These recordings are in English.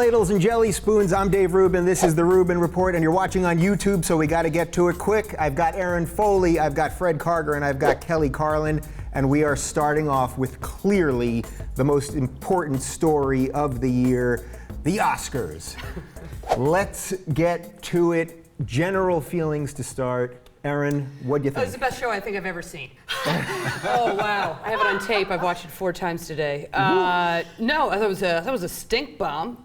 ladles and jelly spoons. I'm Dave Rubin. This is the Rubin Report, and you're watching on YouTube, so we got to get to it quick. I've got Erin Foley, I've got Fred Karger, and I've got Kelly Carlin, and we are starting off with clearly the most important story of the year, the Oscars. Let's get to it. General feelings to start. Erin, what do you think? It was the best show I think I've ever seen. Oh, wow. I have it on tape. I've watched it 4 times today. No, I thought it was a stink bomb.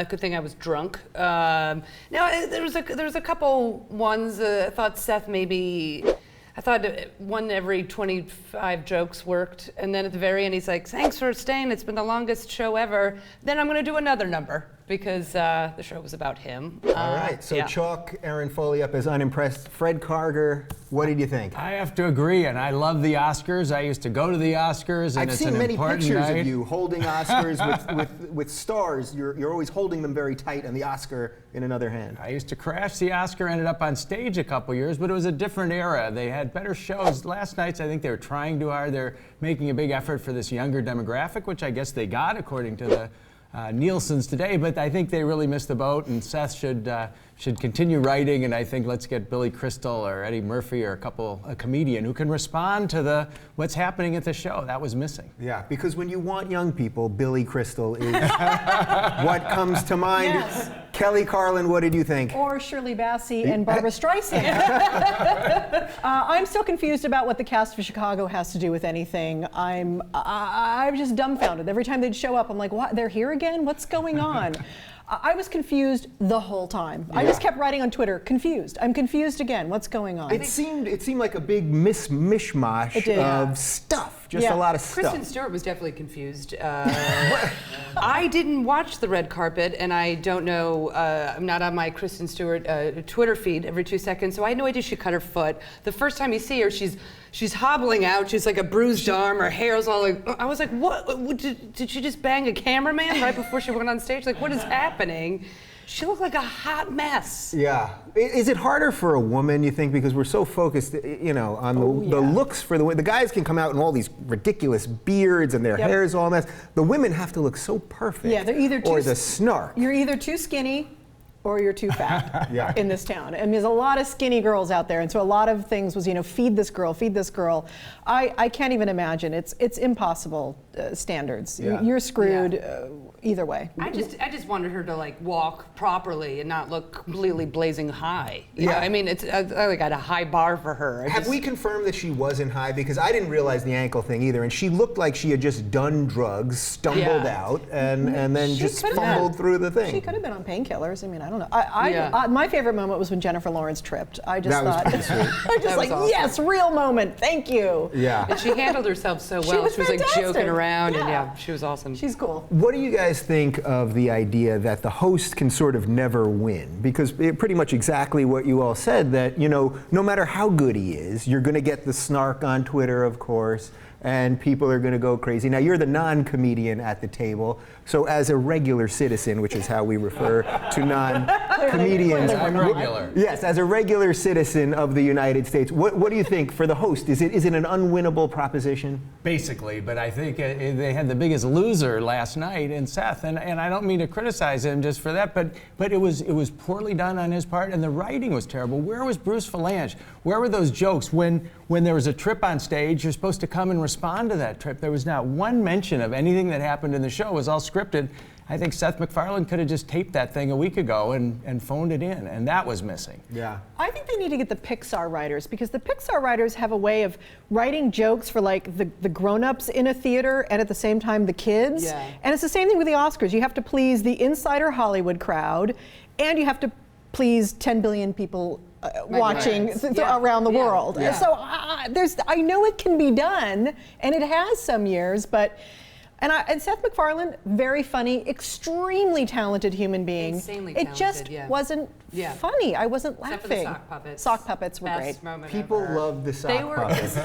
Good thing I was drunk. No, there was a couple ones. I thought Seth I thought one every 25 jokes worked. And then at the very end, he's like, thanks for staying. It's been the longest show ever. Then I'm going to do another number because the show was about him. All right, so chalk Erin Foley up as unimpressed. Fred Karger, what did you think? I have to agree, and I love the Oscars. I used to go to the Oscars, and I've it's seen an many important pictures night. of you holding Oscars with stars. You're always holding them very tight, and the Oscar in another hand. I used to crash the Oscar, ended up on stage a couple years, but it was a different era. They had better shows. Last night's, I think they were trying too hard. They're making a big effort for this younger demographic, which I guess they got according to the Nielsen's today, but I think they really missed the boat, and Seth should continue writing, and I think let's get Billy Crystal or Eddie Murphy or a comedian who can respond to what's happening at the show. That was missing. Yeah, because when you want young people, Billy Crystal is what comes to mind. Yes. Kelly Carlin, what did you think? Or Shirley Bassey and Barbara Streisand. I'm still confused about what the cast of Chicago has to do with anything. I'm just dumbfounded. Every time they'd show up, I'm like, what? They're here again? What's going on? I was confused the whole time. I just kept writing on Twitter, confused. I'm confused again. What's going on? It seemed like a big mishmash of stuff. Just a lot of stuff. Kristen Stewart was definitely confused. I didn't watch the red carpet, and I don't know. I'm not on my Kristen Stewart Twitter feed every 2 seconds, so I had no idea she cut her foot. The first time you see her, she's hobbling out. She's like a bruised arm. Her hair's all like. I was like, what? Did she just bang a cameraman right before she went on stage? Like, what is happening? She looked like a hot mess. Yeah. Is it harder for a woman, you think, because we're so focused, on the looks for the guys can come out in all these ridiculous beards and their hair's all a mess. The women have to look so perfect. Yeah, they're either or the snark. You're either too skinny or you're too fat in this town. And there's a lot of skinny girls out there. And so a lot of things was, feed this girl, feed this girl. I can't even imagine. It's impossible standards. Yeah. You're screwed either way. I just wanted her to walk properly and not look completely blazing high. You know? I mean, I got a high bar for her. Have we confirmed that she wasn't high? Because I didn't realize the ankle thing either. And she looked like she had just done drugs, stumbled out, and then just fumbled through the thing. She could have been on painkillers. I mean, I don't know. My favorite moment was when Jennifer Lawrence tripped. I just thought, I just awesome. Yes, real moment. Thank you. Yeah. And she handled herself so well. She was like joking around, and she was awesome. She's cool. What do you guys think of the idea that the host can sort of never win? Because pretty much exactly what you all said, that, no matter how good he is, you're going to get the snark on Twitter, of course, and people are going to go crazy. Now, you're the non-comedian at the table, so as a regular citizen, which is how we refer to non-comedians. I'm regular. Yes, as a regular citizen of the United States, what do you think for the host? Is it an unwinnable proposition? Basically, but I think they had the biggest loser last night in Seth, and I don't mean to criticize him just for that, but it was poorly done on his part, and the writing was terrible. Where was Bruce Vilanch? Where were those jokes when there was a trip on stage? You're supposed to come and respond to that trip. There was not one mention of anything that happened in the show. It was all scripted. I think Seth MacFarlane could have just taped that thing a week ago and phoned it in, and that was missing. Yeah. I think they need to get the Pixar writers, because the Pixar writers have a way of writing jokes for the grown-ups in a theater and at the same time the kids. Yeah. And it's the same thing with the Oscars. You have to please the insider Hollywood crowd, and you have to please 10 billion people watching around the world. Yeah. So I know it can be done, and it has some years, but. And Seth MacFarlane, very funny, extremely talented human being. Insanely it talented, just wasn't Yeah. funny. I wasn't laughing. Except for the sock puppets. Sock puppets were Best great. moment People ever. love the sock They were. puppets.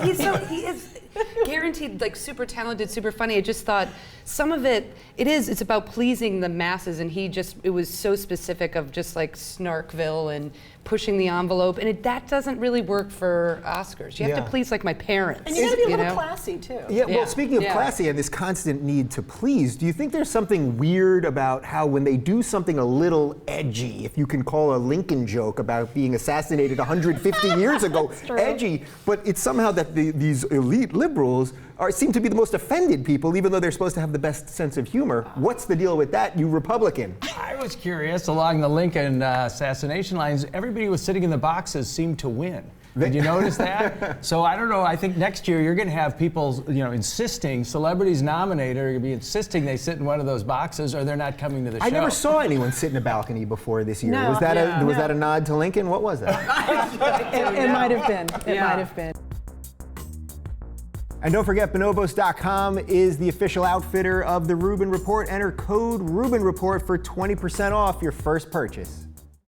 He is guaranteed like super talented, super funny. I just thought some of it's about pleasing the masses, and it was so specific of just like Snarkville and pushing the envelope, and that doesn't really work for Oscars. You have Yeah. to please like my parents. And you gotta be a little know? classy too. Yeah, well, Yeah. speaking of Yeah. classy and this constant need to please, do you think there's something weird about how when they do something a little edgy, if you can call a Lincoln joke about being assassinated 150 years ago true. edgy, but it's somehow that these elite liberals seem to be the most offended people, even though they're supposed to have the best sense of humor. What's the deal with that, you Republican? I was curious, along the Lincoln assassination lines, everybody was sitting in the boxes seemed to win. Did you notice that? So I don't know, I think next year you're going to have people, insisting, celebrities nominated are going to be insisting they sit in one of those boxes or they're not coming to the show. I never saw anyone sit in a balcony before this year. No. Was that Yeah. was that a nod to Lincoln? What was that? It might have been. It Yeah. might have been. And don't forget, Bonobos.com is the official outfitter of the Rubin Report. Enter code Rubin Report for 20% off your first purchase.